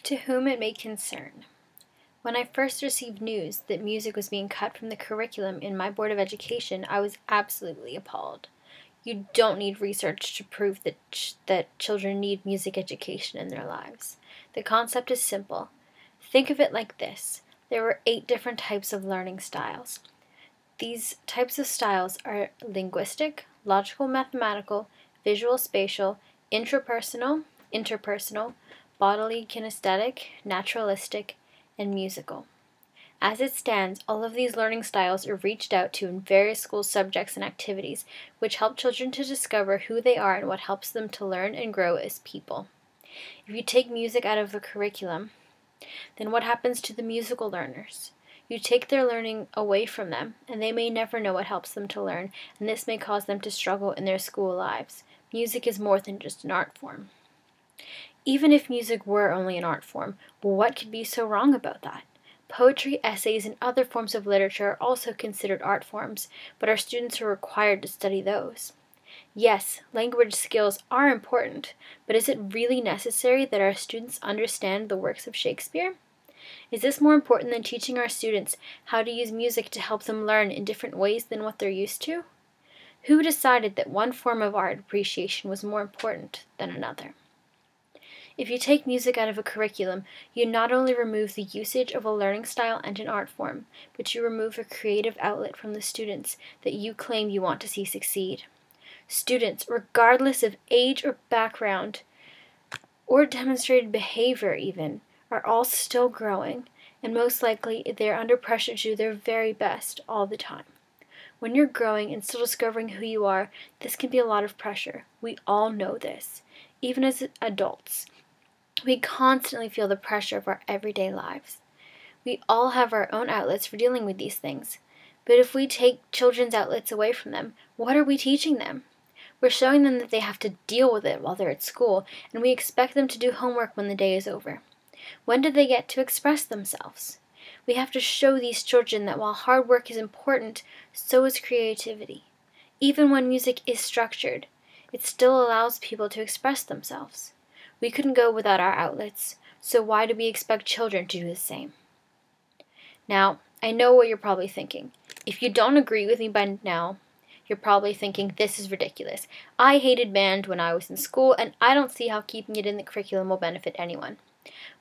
To whom it may concern. When I first received news that music was being cut from the curriculum in my Board of Education, I was absolutely appalled. You don't need research to prove that children need music education in their lives. The concept is simple. Think of it like this. There were 8 different types of learning styles. These types of styles are linguistic, logical mathematical, visual spatial, intrapersonal, interpersonal, bodily kinesthetic, naturalistic, and musical. As it stands, all of these learning styles are reached out to in various school subjects and activities, which help children to discover who they are and what helps them to learn and grow as people. If you take music out of the curriculum, then what happens to the musical learners? You take their learning away from them, and they may never know what helps them to learn, and this may cause them to struggle in their school lives. Music is more than just an art form. Even if music were only an art form, what could be so wrong about that? Poetry, essays, and other forms of literature are also considered art forms, but our students are required to study those. Yes, language skills are important, but is it really necessary that our students understand the works of Shakespeare? Is this more important than teaching our students how to use music to help them learn in different ways than what they're used to? Who decided that one form of art appreciation was more important than another? If you take music out of a curriculum, you not only remove the usage of a learning style and an art form, but you remove a creative outlet from the students that you claim you want to see succeed. Students, regardless of age or background, or demonstrated behavior even, are all still growing, and most likely they are under pressure to do their very best all the time. When you're growing and still discovering who you are, this can be a lot of pressure. We all know this. Even as adults, we constantly feel the pressure of our everyday lives. We all have our own outlets for dealing with these things. But if we take children's outlets away from them, what are we teaching them? We're showing them that they have to deal with it while they're at school, and we expect them to do homework when the day is over. When do they get to express themselves? We have to show these children that while hard work is important, so is creativity. Even when music is structured, it still allows people to express themselves. We couldn't go without our outlets, so why do we expect children to do the same? Now, I know what you're probably thinking. If you don't agree with me by now, you're probably thinking, this is ridiculous. I hated band when I was in school, and I don't see how keeping it in the curriculum will benefit anyone.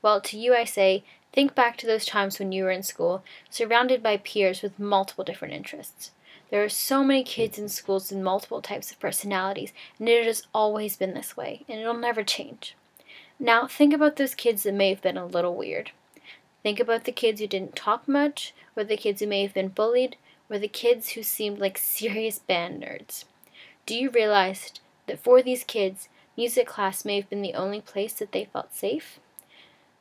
Well, to you I say, think back to those times when you were in school, surrounded by peers with multiple different interests. There are so many kids in schools with multiple types of personalities, and it has always been this way, and it'll never change. Now, think about those kids that may have been a little weird. Think about the kids who didn't talk much, or the kids who may have been bullied, or the kids who seemed like serious band nerds. Do you realize that for these kids, music class may have been the only place that they felt safe?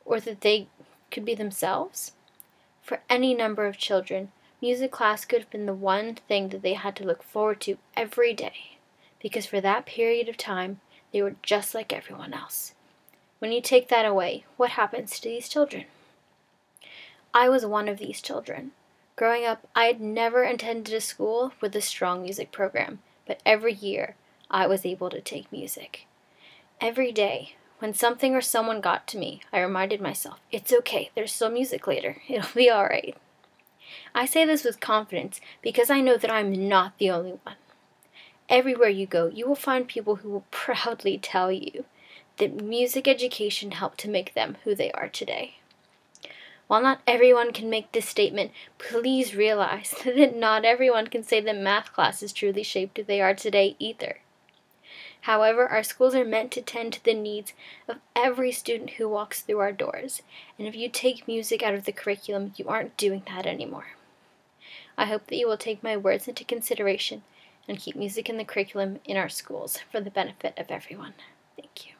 Or that they could be themselves? For any number of children, music class could have been the one thing that they had to look forward to every day, because for that period of time, they were just like everyone else. When you take that away, what happens to these children? I was one of these children. Growing up, I had never attended a school with a strong music program, but every year, I was able to take music. Every day, when something or someone got to me, I reminded myself, it's okay, there's still music later, it'll be alright. I say this with confidence because I know that I'm not the only one. Everywhere you go, you will find people who will proudly tell you that music education helped to make them who they are today. While not everyone can make this statement, please realize that not everyone can say that math classes truly shaped who they are today either. However, our schools are meant to tend to the needs of every student who walks through our doors, and if you take music out of the curriculum, you aren't doing that anymore. I hope that you will take my words into consideration and keep music in the curriculum in our schools for the benefit of everyone. Thank you.